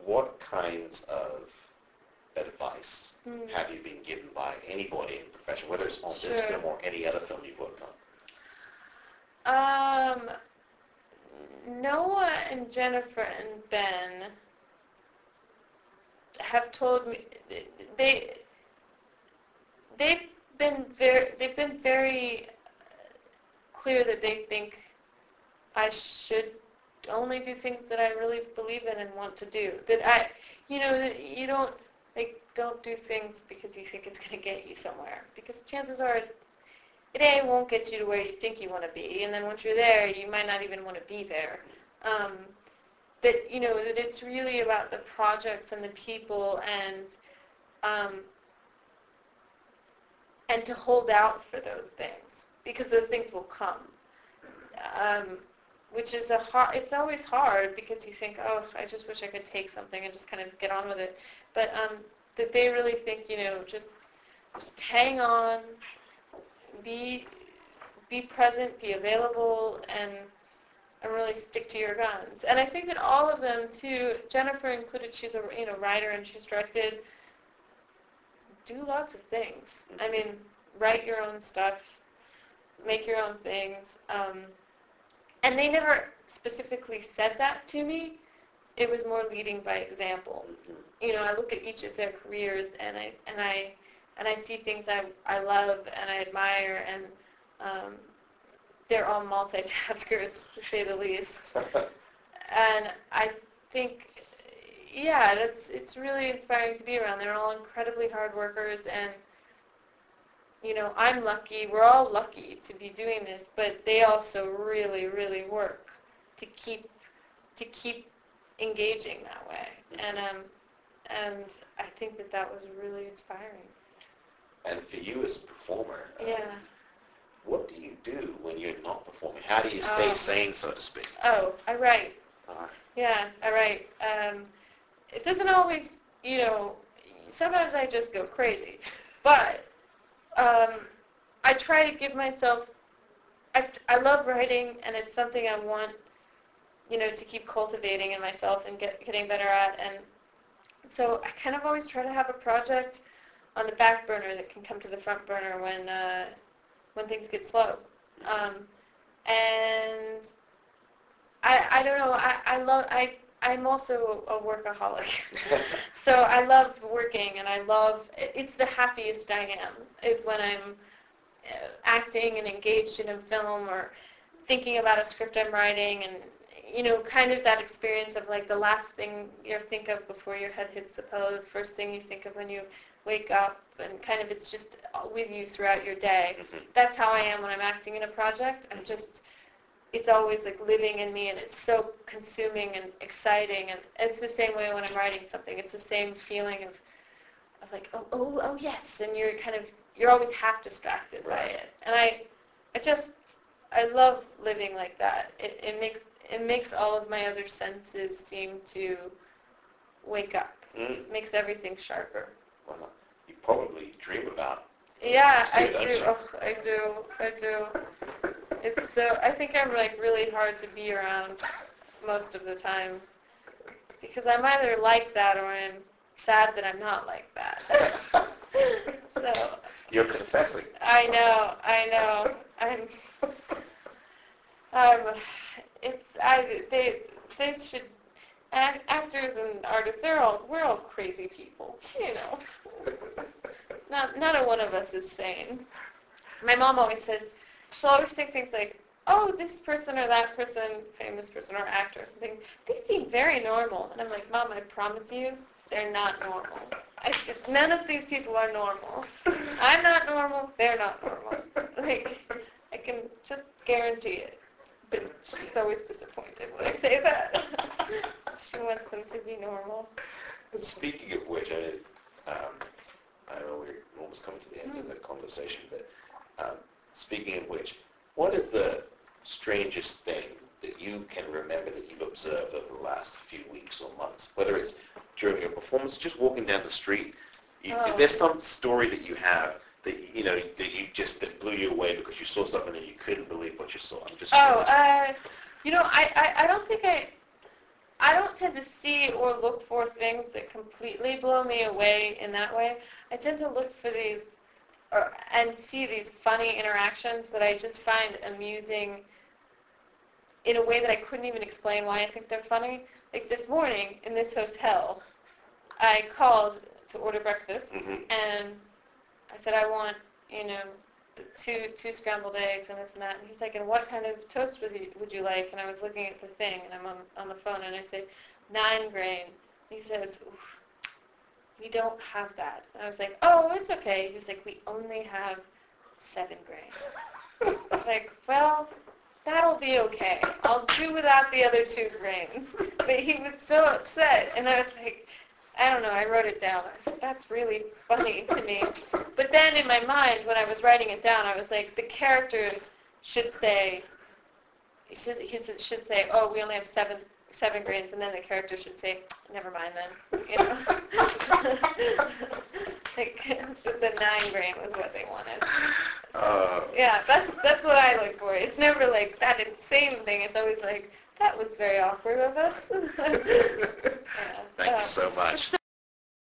what kinds of advice have you been given by anybody in the profession, whether it's on this film or any other film you've worked on? Noah and Jennifer and Ben have told me they've been very clear that they think I should only do things that I really believe in and want to do. That you don't do things because you think it's going to get you somewhere. Because chances are it A, won't get you to where you think you want to be, and then once you're there, you might not even want to be there. That it's really about the projects and the people, and to hold out for those things, because those things will come. Which is it's always hard, because you think, oh, I just wish I could take something and just kind of get on with it. But that they really think, just hang on, be present, be available, and really stick to your guns. And I think that all of them too, Jennifer included, she's a writer and she's directed, do lots of things. I mean, write your own stuff, make your own things. And they never specifically said that to me. It was more leading by example. I look at each of their careers and I see things I love and I admire, and they're all multitaskers, to say the least. And I think, it's really inspiring to be around. They're all incredibly hard workers, and I'm lucky. We're all lucky to be doing this, but they also really, really work to keep engaging that way. And I think that was really inspiring. And for you as a performer, yeah. What do you do when you're not performing? How do you stay sane, so to speak? Oh, I write. Yeah, I write. It doesn't always, sometimes I just go crazy. But I try to give myself, I love writing, and it's something I want, to keep cultivating in myself and getting better at. And so I kind of always try to have a project on the back burner that can come to the front burner when things get slow. And I don't know, I'm also a workaholic. So I love working, and it's the happiest I am, is when I'm acting and engaged in a film, or thinking about a script I'm writing, and kind of that experience of like the last thing you think of before your head hits the pillow, the first thing you think of when you wake up, and kind of it's just with you throughout your day. That's how I am when I'm acting in a project. It's always like living in me, and it's so consuming and exciting, and it's the same way when I'm writing something. It's the same feeling of like, oh yes, and you're always half distracted by it. And I love living like that. It makes all of my other senses seem to wake up. It makes everything sharper. Well, you probably dream about. Yeah, I do. Oh, I do. It's so. I think I'm like really hard to be around most of the time, because I'm either like that or I'm sad that I'm not like that. So. You're confessing. I know. They should. Actors and artists, we're all crazy people, Not one of us is sane. My mom always says, she'll always say things like, oh, this person or that person, famous person or actor or something, they seem very normal. And I'm like, Mom, I promise you, they're not normal. None of these people are normal. I'm not normal, they're not normal. Like, I can just guarantee it. But she's always disappointed when I say that. She wants them to be normal. Speaking of which, I know we're almost coming to the end of the conversation, but speaking of which, what is the strangest thing that you can remember that you've observed over the last few weeks or months? Whether it's during your performance, just walking down the street, is there some story that you have that that blew you away because you saw something and you couldn't believe what you saw? I'm just curious. I don't think I don't tend to see or look for things that completely blow me away in that way. I tend to look for these and see these funny interactions that I just find amusing in a way that I couldn't even explain why I think they're funny. Like this morning in this hotel, I called to order breakfast, and I said, I want, two scrambled eggs and this and that. And he's like, and what kind of toast would you like? And I was looking at the thing, and I'm on the phone, and I said, 9 grain. He says, oof, we don't have that. And I was like, oh, it's okay. He's like, we only have 7 grain. I was like, well, that'll be okay. I'll do without the other 2 grains. But he was so upset, and I was like, I don't know, I wrote it down. I was like, that's really funny to me. But then in my mind, when I was writing it down, I was like, the character should say, oh, we only have seven grains, and then the character should say, never mind then, like, the 9 grain was what they wanted. Yeah, that's what I look for. It's never like that insane thing. It's always like, that was very awkward of us. Yeah. Thank you so much.